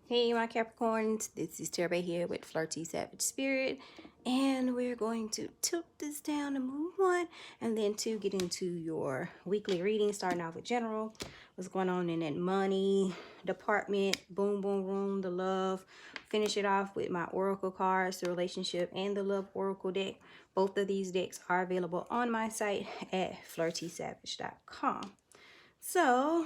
Hey my Capricorns, this is TarotBae here with FlirtySavageSpirit, and we're going to tilt this down to move one and then to get into your weekly reading, starting off with general. What's going on in that money department, boom boom room, the love. Finish it off with my oracle cards, the relationship and the love oracle deck. Both of these decks are available on my site at FlirtySavage.com. So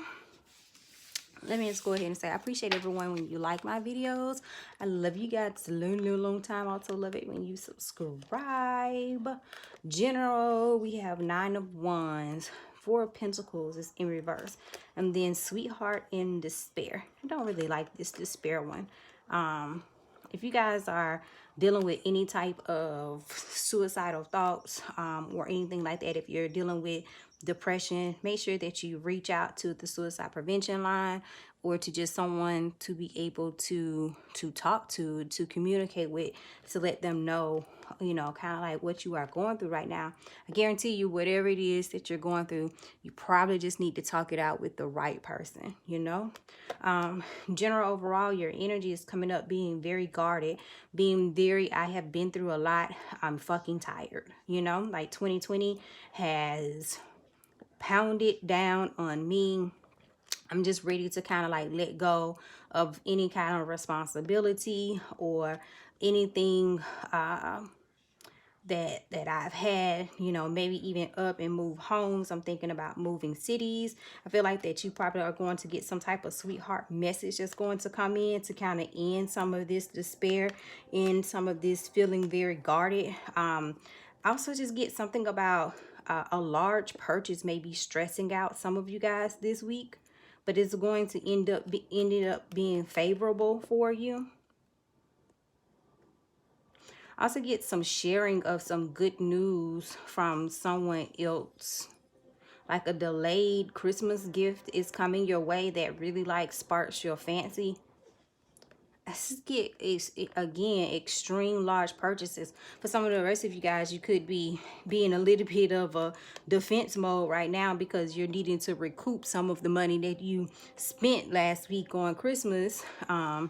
let me just go ahead and say I appreciate everyone when you like my videos. I love you guys a long time. I also love it when you subscribe. General, we have 9 of Wands, 4 of Pentacles is in reverse, and then Sweetheart in Despair. I don't really like this Despair one. If you guys are dealing with any type of suicidal thoughts or anything like that, if you're dealing with depression, make sure that you reach out to the suicide prevention line or to just someone to be able to talk to communicate with, to let them know, you know, kind of like what you are going through right now. I guarantee you, whatever it is that you're going through, you probably just need to talk it out with the right person, you know. General overall, your energy is coming up being very guarded, being very, I have been through a lot, I'm fucking tired, you know, like 2020 has pounded down on me. I'm just ready to kind of like let go of any kind of responsibility or anything that I've had, you know, maybe even up and move homes. I'm thinking about moving cities. I feel like that you probably are going to get some type of sweetheart message that's going to come in to kind of end some of this despair, end some of this feeling very guarded. Also just get something about a large purchase maybe stressing out some of you guys this week, but it's going to ended up being favorable for you. Also get some sharing of some good news from someone else. Like a delayed Christmas gift is coming your way that really like sparks your fancy. Let's get again extreme large purchases. For some of the rest of you guys, you could be in a little bit of a defense mode right now because you're needing to recoup some of the money that you spent last week on Christmas. And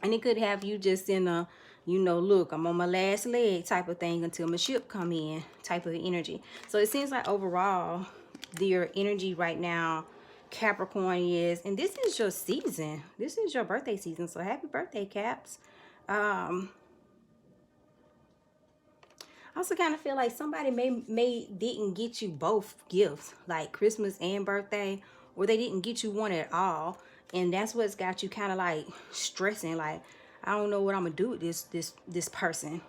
it could have you just in a, you know, look, I'm on my last leg type of thing until my ship come in type of energy. So it seems like overall your energy right now, Capricorn, is, and this is your season. This is your birthday season. So happy birthday, Caps. I also kind of feel like somebody may didn't get you both gifts, like Christmas and birthday, or they didn't get you one at all, and that's what's got you kind of like stressing. Like, I don't know what I'm gonna do with this person.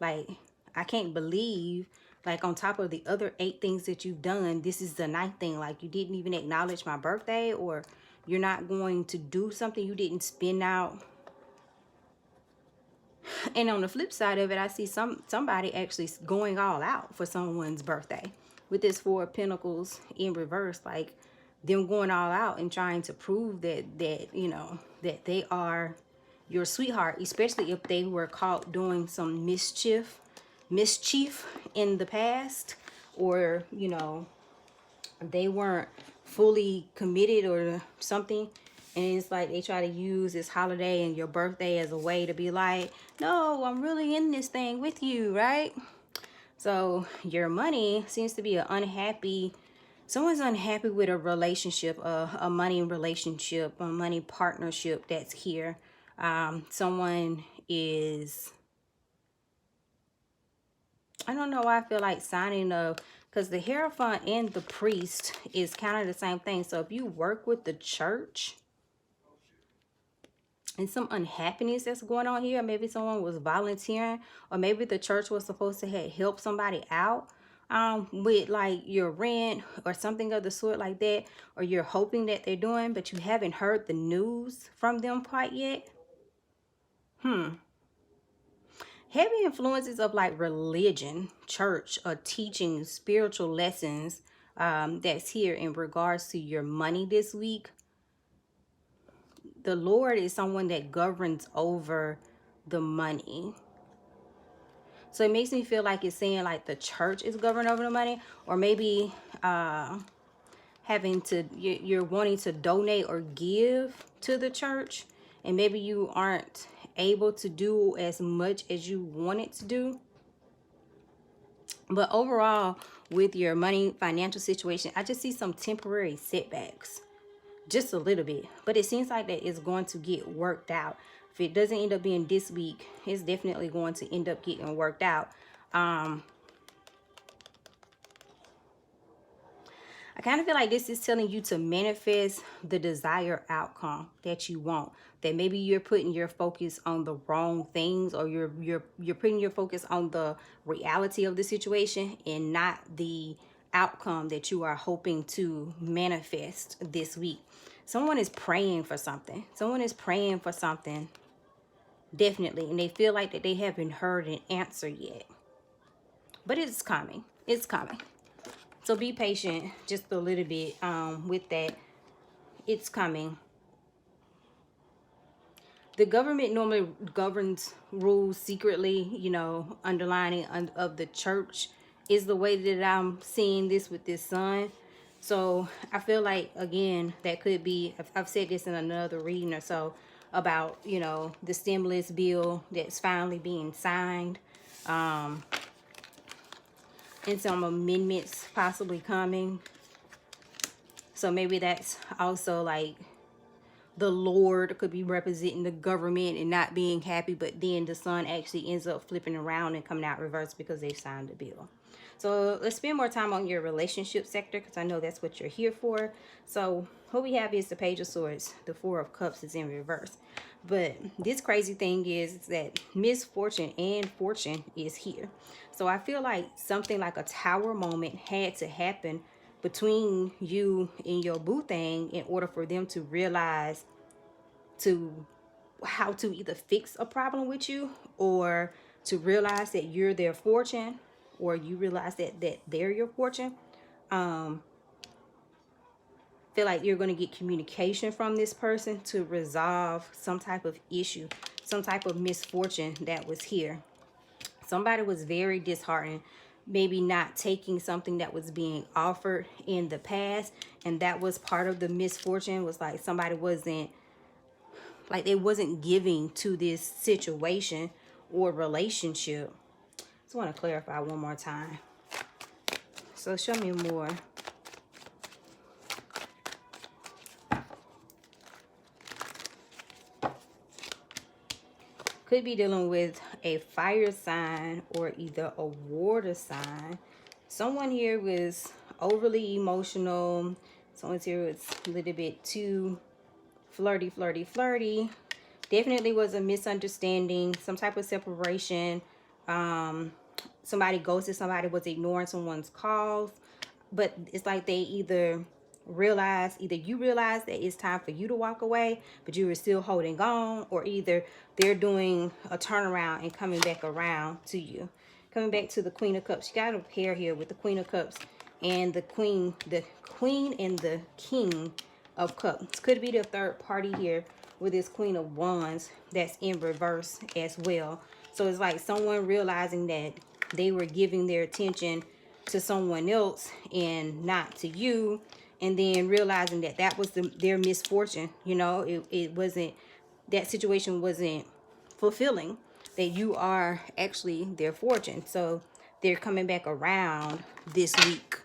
Like, I can't believe, like, on top of the other 8 things that you've done, this is the 9th thing. Like, you didn't even acknowledge my birthday, or you're not going to do something, you didn't spend out. And on the flip side of it, I see somebody actually going all out for someone's birthday with this 4 of Pentacles in reverse, like them going all out and trying to prove that you know, that they are your sweetheart, especially if they were caught doing some mischief in the past, or you know, they weren't fully committed or something, and it's like they try to use this holiday and your birthday as a way to be like, no, I'm really in this thing with you, right? So your money seems to be an unhappy, someone's unhappy with a relationship, a money relationship, a money partnership that's here. Someone is, I don't know why I feel like signing a, because the Hierophant and the Priest is kind of the same thing. So if you work with the church and some unhappiness that's going on here, maybe someone was volunteering, or maybe the church was supposed to help somebody out with like your rent or something of the sort like that, or you're hoping that they're doing, but you haven't heard the news from them quite yet. Heavy influences of like religion, church, or teaching spiritual lessons that's here in regards to your money this week. The Lord is someone that governs over the money. So it makes me feel like it's saying like the church is governing over the money, or maybe having to, you're wanting to donate or give to the church, and maybe you aren't able to do as much as you wanted to do. But overall, with your money financial situation, I just see some temporary setbacks, just a little bit, but it seems like that it's going to get worked out. If it doesn't end up being this week, it's definitely going to end up getting worked out. I kind of feel like this is telling you to manifest the desired outcome that you want. That maybe you're putting your focus on the wrong things, or you're putting your focus on the reality of the situation and not the outcome that you are hoping to manifest this week. Someone is praying for something. Someone is praying for something, definitely, and they feel like that they haven't heard an answer yet. But it's coming. It's coming. So be patient just a little bit with that. It's coming. The government normally governs rules secretly, you know, underlining of the church is the way that I'm seeing this with this Sun. So I feel like, again, that could be, I've said this in another reading or so, about, you know, the stimulus bill that's finally being signed. And some amendments possibly coming. So maybe that's also like the Lord could be representing the government and not being happy, but then the Sun actually ends up flipping around and coming out reverse because they signed the bill. So let's spend more time on your relationship sector, because I know that's what you're here for. So what we have is the Page of Swords. The Four of Cups is in reverse. But this crazy thing is that misfortune and fortune is here. So I feel like something like a tower moment had to happen between you and your boo thing in order for them to realize how to either fix a problem with you, or to realize that you're their fortune, or you realize that they're your fortune. Feel like you're going to get communication from this person to resolve some type of issue, some type of misfortune that was here. Somebody was very disheartened, maybe not taking something that was being offered in the past, and that was part of the misfortune. Was like somebody wasn't, like they wasn't giving to this situation or relationship. Just want to clarify one more time. So show me more. Could be dealing with a fire sign or either a water sign. Someone here was overly emotional. Someone's here was a little bit too flirty. Definitely was a misunderstanding, some type of separation. Somebody ghosted somebody, was ignoring someone's calls. But it's like they either you realize that it's time for you to walk away, but you were still holding on, or either they're doing a turnaround and coming back around to you. Coming back to the Queen of Cups. You got a pair here with the Queen of Cups and the Queen and the King of Cups. Could be the third party here with this Queen of Wands that's in reverse as well. So it's like someone realizing that they were giving their attention to someone else and not to you, and then realizing that that was their misfortune. You know, it wasn't, that situation wasn't fulfilling, that you are actually their fortune. So they're coming back around this week.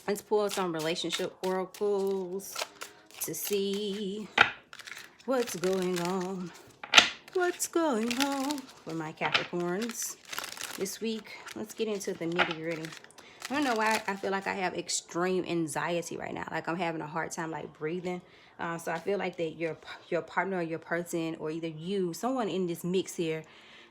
Let's pull some relationship oracles to see what's going on. What's going on for my Capricorns this week? Let's get into the nitty-gritty. I don't know why I feel like I have extreme anxiety right now. Like I'm having a hard time like breathing. So I feel like that your partner or your person, or either you, someone in this mix here,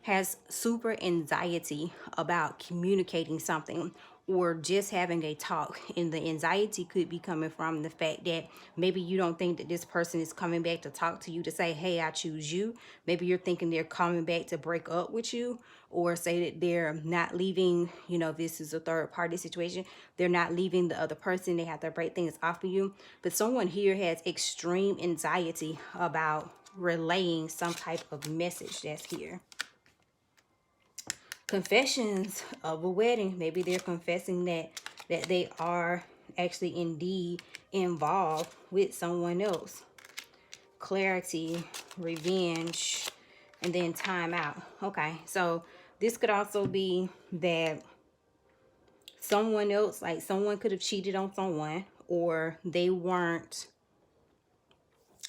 has super anxiety about communicating something or just having a talk. And the anxiety could be coming from the fact that maybe you don't think that this person is coming back to talk to you to say, hey, I choose you. Maybe you're thinking they're coming back to break up with you, or say that they're not leaving. You know, this is a third party situation. They're not leaving the other person. They have to break things off of you. But someone here has extreme anxiety about relaying some type of message that's here. Confessions of a wedding. Maybe they're confessing that they are actually indeed involved with someone else. clarity, revenge, and then time out. Okay, so this could also be that someone else, like someone could have cheated on someone, or they weren't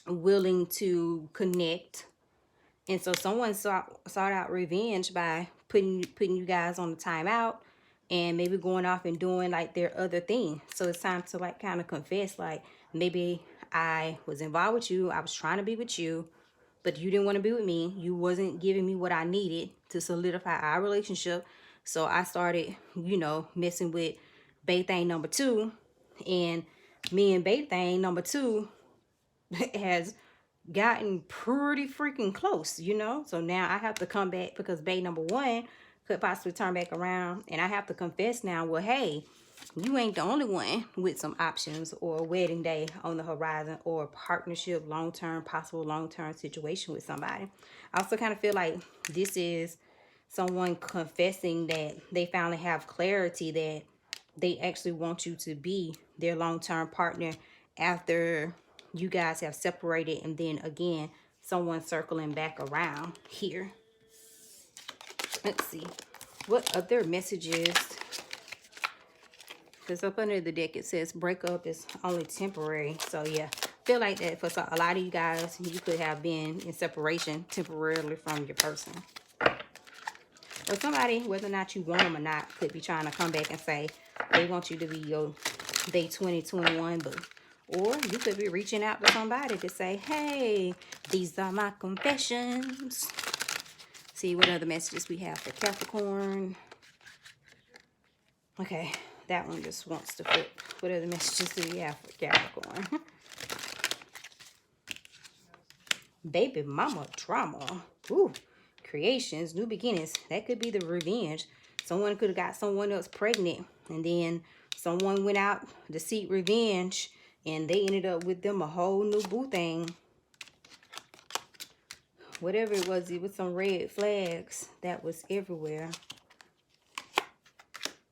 willing to connect. And so someone sought out revenge by putting you guys on the timeout and maybe going off and doing like their other thing. So it's time to like kind of confess, like, maybe I was involved with you. I was trying to be with you, but you didn't want to be with me. You wasn't giving me what I needed to solidify our relationship. So I started, you know, messing with Bae Thing number 2. And me and Bae Thing number 2 has gotten pretty freaking close, you know. So now I have to come back because Bae number 1 could possibly turn back around, and I have to confess now, well, hey, you ain't the only one with some options or a wedding day on the horizon or a partnership, long-term, possible long-term situation with somebody. I also kind of feel like this is someone confessing that they finally have clarity that they actually want you to be their long-term partner after you guys have separated, and then again someone circling back around here. Let's see what other messages, because up under the deck it says breakup is only temporary. So yeah, feel like that for a lot of you guys, you could have been in separation temporarily from your person, or somebody, whether or not you want them or not, could be trying to come back and say they want you to be your day 2021 boo. Or you could be reaching out to somebody to say, hey, these are my confessions. See what other messages we have for Capricorn. Okay, that one just wants to flip. What other messages do we have for Capricorn? Baby mama drama. Ooh, creations, new beginnings. That could be the revenge. Someone could have got someone else pregnant, and then someone went out to seek revenge, and they ended up with them a whole new boo thing. Whatever it was some red flags that was everywhere.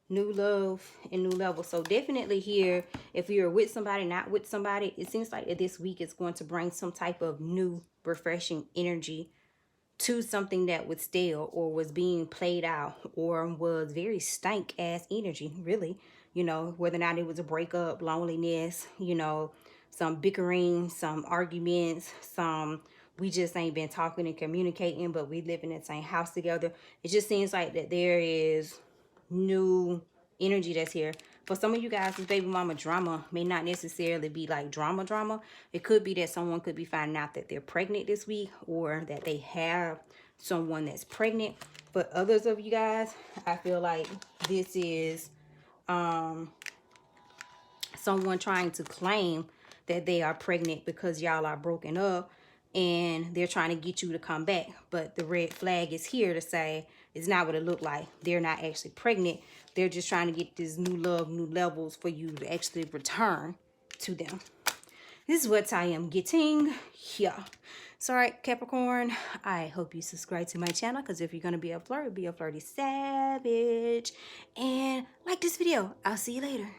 New love and new level. So definitely here, if you're with somebody, not with somebody, it seems like this week is going to bring some type of new, refreshing energy to something that was stale or was being played out or was very stank ass energy, really. You know, whether or not it was a breakup, loneliness, you know, some bickering, some arguments, some we just ain't been talking and communicating, but we live in the same house together. It just seems like that there is new energy that's here. For some of you guys, this baby mama drama may not necessarily be like drama. It could be that someone could be finding out that they're pregnant this week, or that they have someone that's pregnant. For others of you guys, I feel like this is someone trying to claim that they are pregnant because y'all are broken up, and they're trying to get you to come back. But the red flag is here to say it's not what it looked like. They're not actually pregnant. They're just trying to get this new love, new levels for you to actually return to them. This is what I am getting here. So, all right, Capricorn, I hope you subscribe to my channel, because if you're going to be a flirt, be a flirty savage. And like this video. I'll see you later.